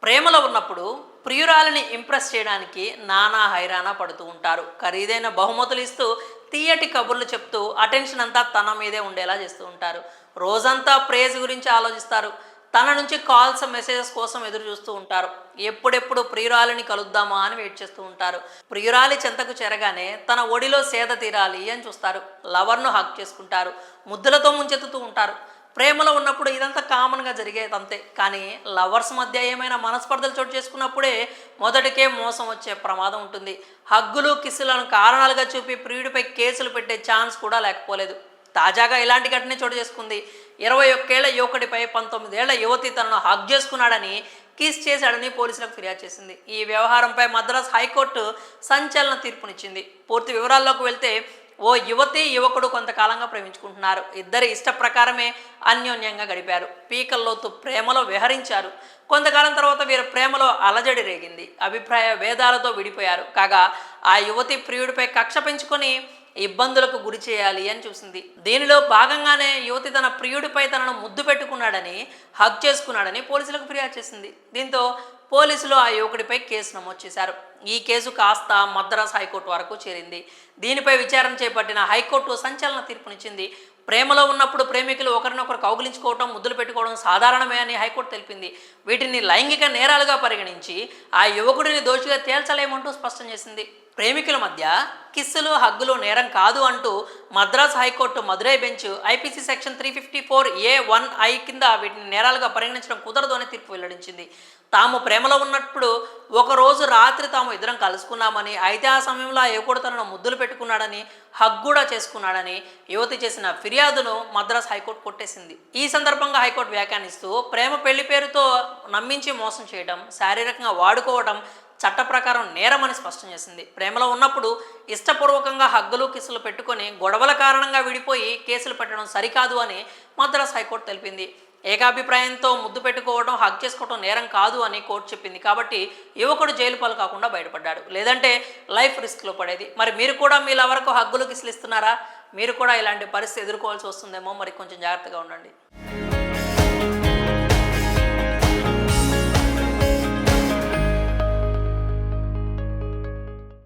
ప్రేమలో ఉన్నప్పుడు ప్రియురాలిని ఇంప్రెస్ చేయడానికి నానా హైరానా పడుతూ ఉంటారు. ఖరీదైన బహుమతులు ఇస్తూ తీయటి కబుర్లు చెప్తూ అటెన్షన్ అంతా తన మీదే ఉండేలా చేస్తూ ఉంటారు. రోజంతా ప్రేజ్ గురించి ఆలోచిస్తారు. తన నుంచి కాల్స్ మెసేజెస్ కోసం ఎదురు చూస్తూ ఉంటారు. ఎప్పుడెప్పుడు ప్రియురాలిని కలుద్దామా అని వెయిట్ చేస్తూ ఉంటారు. ప్రియురాలి చెంతకు చేరగానే తన ఒడిలో సేద తీరాలి అని చూస్తారు. లవర్ను హక్ చేసుకుంటారు. ముద్దులతో ముంచెత్తుతూ ఉంటారు. ప్రేమలో ఉన్నప్పుడు ఇదంతా కామన్గా జరిగేది అంతే. కానీ లవర్స్ మధ్య ఏమైనా మనస్పర్ధలు చోటు చేసుకున్నప్పుడే మొదటికే మోసం వచ్చే ప్రమాదం ఉంటుంది. హగ్గులు కిస్సులను కారణాలుగా చూపి ప్రియుడిపై కేసులు పెట్టే ఛాన్స్ కూడా లేకపోలేదు. తాజాగా ఇలాంటి ఘటనే చోటు చేసుకుంది. 21 ఏళ్ల యువకుడిపై 19 ఏళ్ల యువతి తనను హగ్ చేసుకున్నాడని, కిస్ చేశాడని పోలీసులకు ఫిర్యాదు చేసింది. ఈ వ్యవహారంపై మద్రాస్ హైకోర్టు సంచలన తీర్పునిచ్చింది. పూర్తి వివరాల్లోకి వెళ్తే, ఓ యువతి యువకుడు కొంతకాలంగా ప్రేమించుకుంటున్నారు. ఇద్దరి ఇష్ట ప్రకారమే అన్యోన్యంగా గడిపారు. పీకల్లోతు ప్రేమలో విహరించారు. కొంతకాలం తర్వాత వీరి ప్రేమలో అలజడి రేగింది. అభిప్రాయ భేదాలతో విడిపోయారు. కాగా ఆ యువతి ప్రియుడిపై కక్ష పెంచుకొని ఇబ్బందులకు గురి చేయాలి అని చూసింది. దీనిలో భాగంగానే యువతి తన ప్రియుడిపై తనను ముద్దు పెట్టుకున్నాడని, హక్ చేసుకున్నాడని పోలీసులకు ఫిర్యాదు చేసింది. దీంతో పోలీసులు ఆ యువకుడిపై కేసు నమోదు చేశారు. ఈ కేసు కాస్త మద్రాస్ హైకోర్టు వరకు చేరింది. దీనిపై విచారణ చేపట్టిన హైకోర్టు సంచలన తీర్పునిచ్చింది. ప్రేమలో ఉన్నప్పుడు ప్రేమికులు ఒకరినొకరు కౌగిలించుకోవడం, ముద్దులు పెట్టుకోవడం సాధారణమే అని హైకోర్టు తెలిపింది. వీటిని లైంగిక నేరాలుగా పరిగణించి ఆ యువకుడిని దోషిగా తేల్చలేమంటూ స్పష్టం చేసింది. ప్రేమికుల మధ్య కిస్సులు, హగ్గులు నేరం కాదు అంటూ Madras high court Madurai bench IPC section 354A(1)(I) కింద వీటిని నేరాలుగా పరిగణించడం కుదరదు అని తీర్పు వెల్లడించింది. తాము ప్రేమలో ఉన్నప్పుడు ఒకరోజు రాత్రి తాము ఇద్దరం కలుసుకున్నామని, అయితే ఆ సమయంలో ఆ యువకుడు తనను ముద్దులు పెట్టుకున్నాడని, హగ్ కూడా చేసుకున్నాడని యువతి చేసిన ఫిర్యాదును మద్రాస్ హైకోర్టు కొట్టేసింది. ఈ సందర్భంగా హైకోర్టు వ్యాఖ్యానిస్తూ, ప్రేమ పెళ్లి పేరుతో నమ్మించి మోసం చేయడం, శారీరకంగా వాడుకోవడం చట్ట ప్రకారం నేరమని స్పష్టం చేసింది. ప్రేమలో ఉన్నప్పుడు ఇష్టపూర్వకంగా హగ్గులు కిస్సులు పెట్టుకొని గొడవల కారణంగా విడిపోయి కేసులు పెట్టడం సరికాదు అని మద్రాస్ హైకోర్టు తెలిపింది. ఏకాభిప్రాయంతో ముద్దు పెట్టుకోవడం, హగ్ చేసుకోవడం నేరం కాదు అని కోర్టు చెప్పింది. కాబట్టి యువకుడు జైలు పాలు కాకుండా బయటపడ్డాడు. లేదంటే లైఫ్ రిస్క్లో పడేది. మరి మీరు కూడా మీ లవర్కు హగ్గులు కిస్సులు ఇస్తున్నారా? మీరు కూడా ఇలాంటి పరిస్థితి ఎదుర్కోవాల్సి వస్తుందేమో. మరి కొంచెం జాగ్రత్తగా ఉండండి.